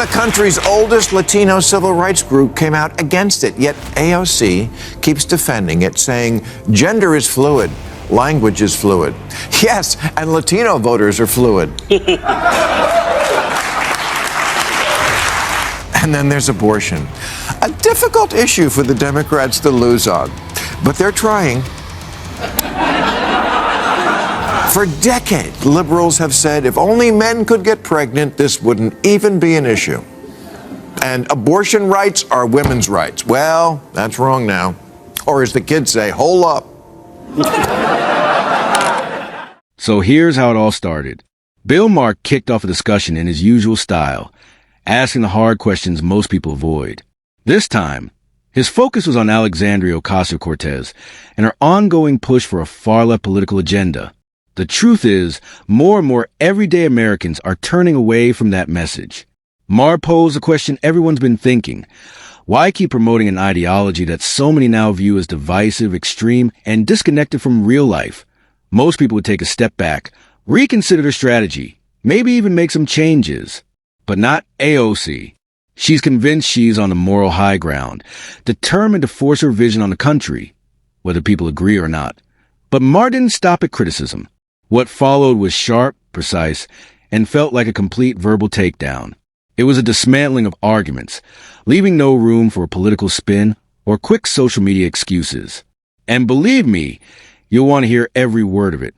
the country's oldest Latino civil rights group came out against it, yet AOC keeps defending it, saying gender is fluid, language is fluid. Yes, and Latino voters are fluid. And then there's abortion, a difficult issue for the Democrats to lose on, but they're trying. For decades, liberals have said if only men could get pregnant, this wouldn't even be an issue. And abortion rights are women's rights. Well, that's wrong now. Or as the kids say, hold up. So here's how it all started. Bill Maher kicked off a discussion in his usual style, asking the hard questions most people avoid. This time, his focus was on Alexandria Ocasio-Cortez and her ongoing push for a far-left political agenda. The truth is, more and more everyday Americans are turning away from that message. Maher posed a question everyone's been thinking. Why keep promoting an ideology that so many now view as divisive, extreme, and disconnected from real life? Most people would take a step back, reconsider their strategy, maybe even make some changes. But not AOC. She's convinced she's on the moral high ground, determined to force her vision on the country, whether people agree or not. But Maher didn't stop at criticism. What followed was sharp, precise, and felt like a complete verbal takedown. It was a dismantling of arguments, leaving no room for a political spin or quick social media excuses. And believe me, you'll want to hear every word of it,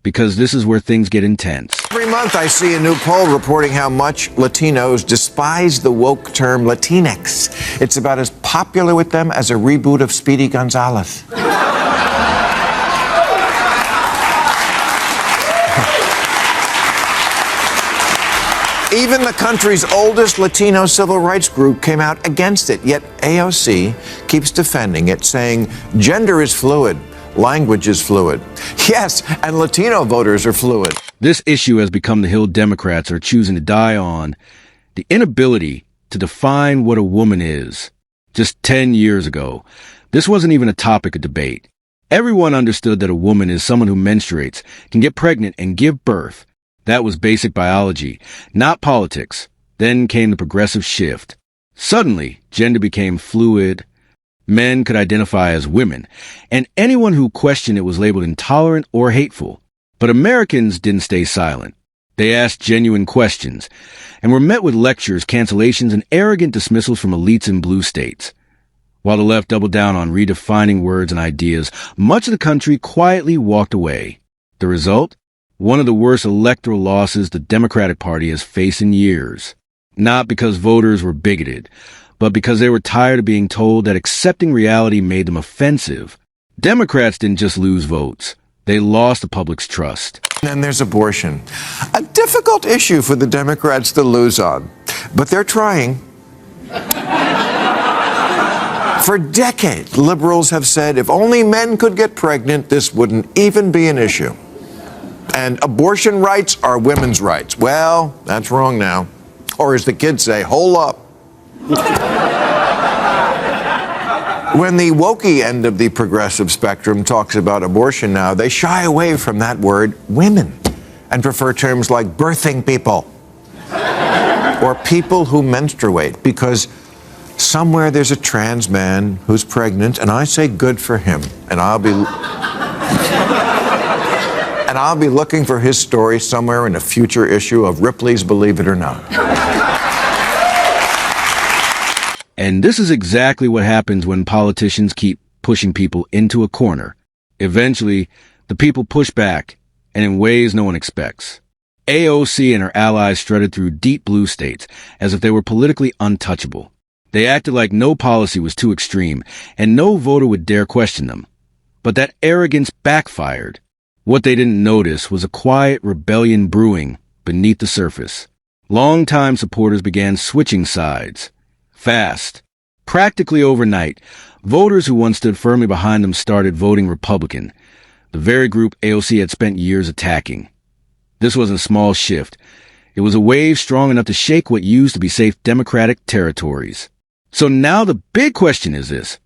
because this is where things get intense. Every month I see a new poll reporting how much Latinos despise the woke term Latinx. It's about as popular with them as a reboot of Speedy Gonzales. Even the country's oldest Latino civil rights group came out against it, yet AOC keeps defending it, saying gender is fluid, language is fluid. Yes, and Latino voters are fluid. This issue has become the hill Democrats are choosing to die on, the inability to define what a woman is. Just 10 years ago, this wasn't even a topic of debate. Everyone understood that a woman is someone who menstruates, can get pregnant, and give birth. That was basic biology, not politics. Then came the progressive shift. Suddenly, gender became fluid. Men could identify as women, and anyone who questioned it was labeled intolerant or hateful. But Americans didn't stay silent. They asked genuine questions, and were met with lectures, cancellations, and arrogant dismissals from elites in blue states. While the left doubled down on redefining words and ideas, much of the country quietly walked away. The result? One of the worst electoral losses the Democratic Party has faced in years. Not because voters were bigoted, but because they were tired of being told that accepting reality made them offensive. Democrats didn't just lose votes. They lost the public's trust. And then there's abortion, a difficult issue for the Democrats to lose on, but they're trying. For decades, liberals have said if only men could get pregnant, this wouldn't even be an issue. And abortion rights are women's rights. Well, that's wrong now. Or as the kids say, hold up. When the wokey end of the progressive spectrum talks about abortion now, they shy away from that word, women, and prefer terms like birthing people or people who menstruate, because somewhere there's a trans man who's pregnant, and I say good for him, and I'll be looking for his story somewhere in a future issue of Ripley's Believe It or Not. And this is exactly what happens when politicians keep pushing people into a corner. Eventually, the people push back, and in ways no one expects. AOC and her allies strutted through deep blue states as if they were politically untouchable. They acted like no policy was too extreme, and no voter would dare question them. But that arrogance backfired. What they didn't notice was a quiet rebellion brewing beneath the surface. Longtime supporters began switching sides. Fast. Practically overnight, voters who once stood firmly behind them started voting Republican, the very group AOC had spent years attacking. This wasn't a small shift. It was a wave strong enough to shake what used to be safe Democratic territories. So now the big question is this.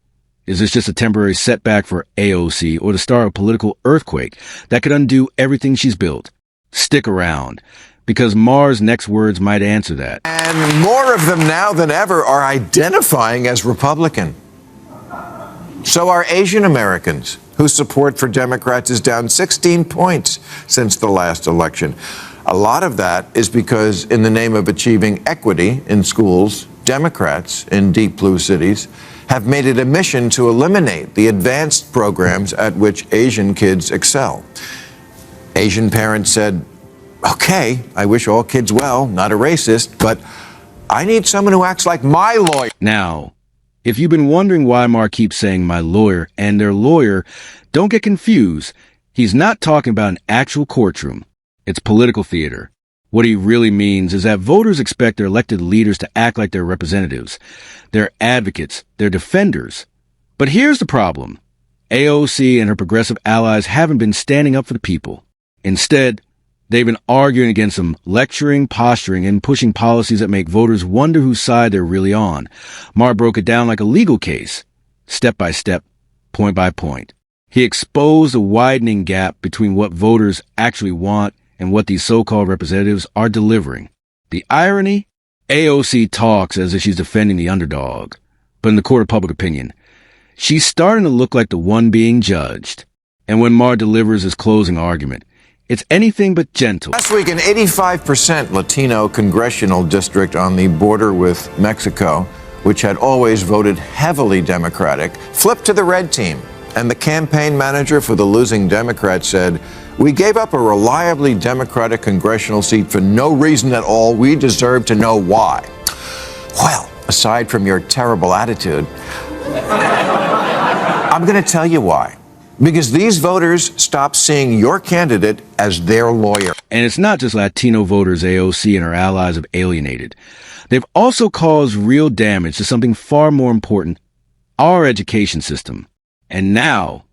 Is this just a temporary setback for AOC or the start of a political earthquake that could undo everything she's built? Stick around, because Maher's next words might answer that. And more of them now than ever are identifying as Republican. So are Asian Americans, whose support for Democrats is down 16 points since the last election. A lot of that is because, in the name of achieving equity in schools, Democrats in deep blue cities have made it a mission to eliminate the advanced programs at which Asian kids excel. Asian parents said, okay, I wish all kids well, not a racist, but I need someone who acts like my lawyer. Now, if you've been wondering why Maher keeps saying my lawyer and their lawyer, don't get confused. He's not talking about an actual courtroom. It's political theater. What he really means is that voters expect their elected leaders to act like their representatives, their advocates, their defenders. But here's the problem. AOC and her progressive allies haven't been standing up for the people. Instead, they've been arguing against them, lecturing, posturing, and pushing policies that make voters wonder whose side they're really on. Maher broke it down like a legal case, step by step, point by point. He exposed a widening gap between what voters actually want and what these so-called representatives are delivering. The irony? AOC talks as if she's defending the underdog, but in the court of public opinion, she's starting to look like the one being judged. And when Maher delivers his closing argument, it's anything but gentle. Last week, an 85% Latino congressional district on the border with Mexico, which had always voted heavily Democratic, flipped to the red team. And the campaign manager for the losing Democrat said, "We gave up a reliably Democratic congressional seat for no reason at all. We deserve to know why." Well, aside from your terrible attitude, I'm going to tell you why. Because these voters stopped seeing your candidate as their lawyer. And it's not just Latino voters AOC and her allies have alienated. They've also caused real damage to something far more important, our education system. And now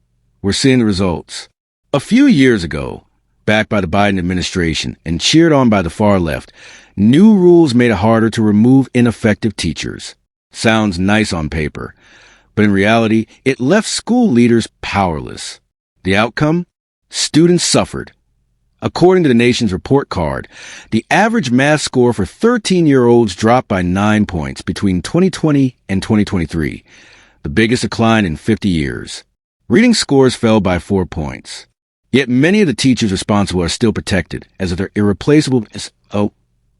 we're seeing the results. A few years ago, backed by the Biden administration and cheered on by the far left, new rules made it harder to remove ineffective teachers. Sounds nice on paper, but in reality, it left school leaders powerless. The outcome? Students suffered. According to the nation's report card, the average math score for 13-year-olds dropped by 9 points between 2020 and 2023, the biggest decline in 50 years. Reading scores fell by 4 points. Yet many of the teachers responsible are still protected, as if they're irreplaceable.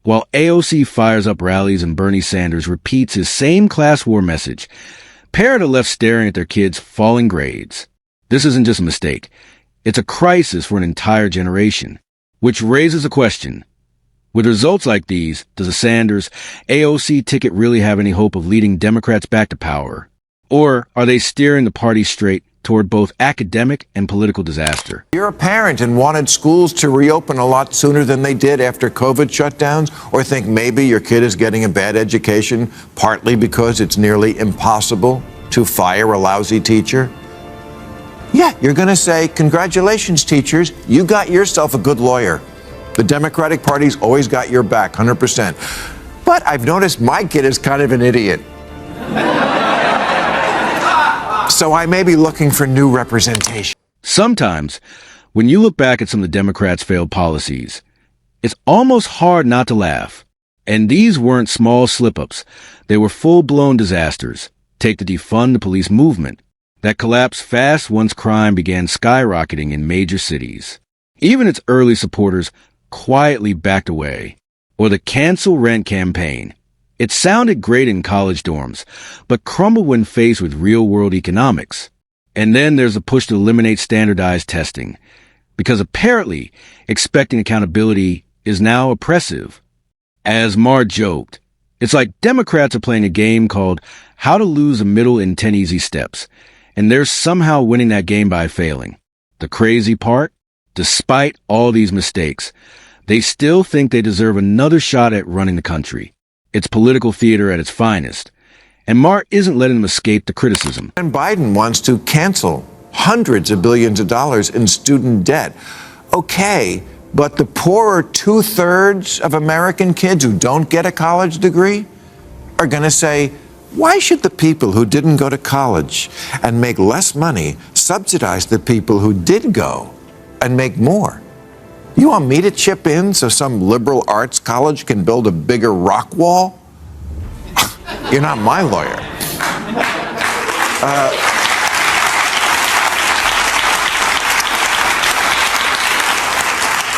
While AOC fires up rallies and Bernie Sanders repeats his same class war message, parents are left staring at their kids' falling grades. This isn't just a mistake. It's a crisis for an entire generation. Which raises a question. With results like these, does the Sanders, AOC ticket really have any hope of leading Democrats back to power? Or are they steering the party straight toward both academic and political disaster? You're a parent and wanted schools to reopen a lot sooner than they did after COVID shutdowns, or think maybe your kid is getting a bad education partly because it's nearly impossible to fire a lousy teacher? Yeah, you're going to say, congratulations, teachers, you got yourself a good lawyer. The Democratic Party's always got your back, 100%. But I've noticed my kid is kind of an idiot. So I may be looking for new representation. Sometimes, when you look back at some of the Democrats' failed policies, it's almost hard not to laugh. And these weren't small slip-ups. They were full-blown disasters. Take the defund the police movement. That collapsed fast once crime began skyrocketing in major cities. Even its early supporters quietly backed away. Or the Cancel Rant campaign. It sounded great in college dorms, but crumbled when faced with real-world economics. And then there's a push to eliminate standardized testing, because apparently expecting accountability is now oppressive. As Maher joked, it's like Democrats are playing a game called How to Lose a Middle in 10 Easy Steps, and they're somehow winning that game by failing. The crazy part? Despite all these mistakes, they still think they deserve another shot at running the country. It's political theater at its finest. And Maher isn't letting them escape the criticism. And Biden wants to cancel hundreds of billions of dollars in student debt. Okay, but the poorer 2/3 of American kids who don't get a college degree are going to say, why should the people who didn't go to college and make less money subsidize the people who did go and make more? You want me to chip in so some liberal arts college can build a bigger rock wall? You're not my lawyer.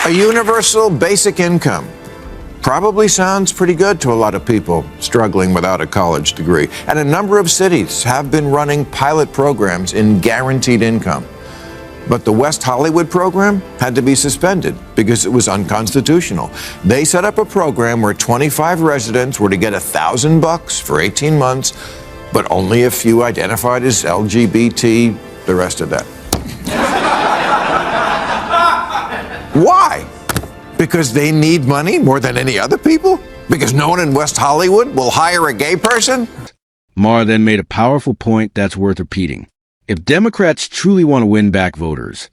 A universal basic income probably sounds pretty good to a lot of people struggling without a college degree. And a number of cities have been running pilot programs in guaranteed income. But the West Hollywood program had to be suspended because it was unconstitutional. They set up a program where 25 residents were to get $1,000 for 18 months, but only a few identified as LGBT, the rest of that. Why? Because they need money more than any other people? Because no one in West Hollywood will hire a gay person? Maher then made a powerful point that's worth repeating. If Democrats truly want to win back voters,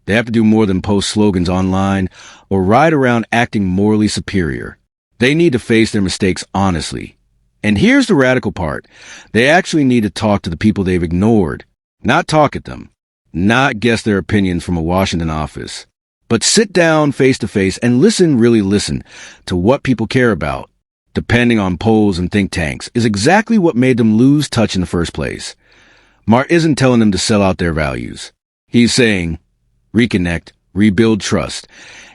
they have to do more than post slogans online or ride around acting morally superior. They need to face their mistakes honestly. And here's the radical part. They actually need to talk to the people they've ignored, not talk at them, not guess their opinions from a Washington office, but sit down face to face and really listen to what people care about, depending on polls and think tanks, is exactly what made them lose touch in the first place. Maher isn't telling them to sell out their values. He's saying, reconnect, rebuild trust,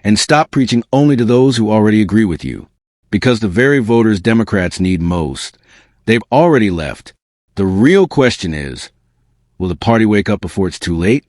and stop preaching only to those who already agree with you. Because the very voters Democrats need most, they've already left. The real question is, will the party wake up before it's too late?